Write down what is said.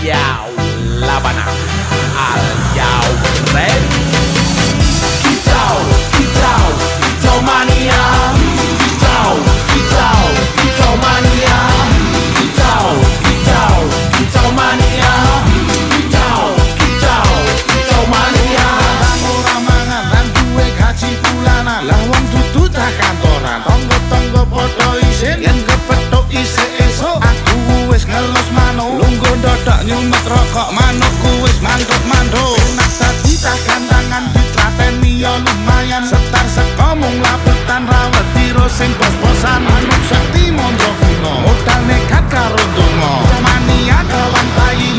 Yao Labana Al Yao Ready Kicau, kicau, kicau mania Kicau, kicau, kicau mania Kicau, kicau, kicau mania Kicau, kicau, kicau mania Ora mangan lan duwe gaji bulanan lah wong dudu tak kantoran tonggo-tonggo padha isin yen kepethuk isih esuk aku wis ngelus manuk lungguh ndodok nyumet rokok manukku wis manduk-manduk enak dadi tak gantangan ditrateni ya lumayan setar seko mung labetan rawet tiro sing bos-bosan manuk sakti mondro kuno modal nekat karo donga mania kawan bayi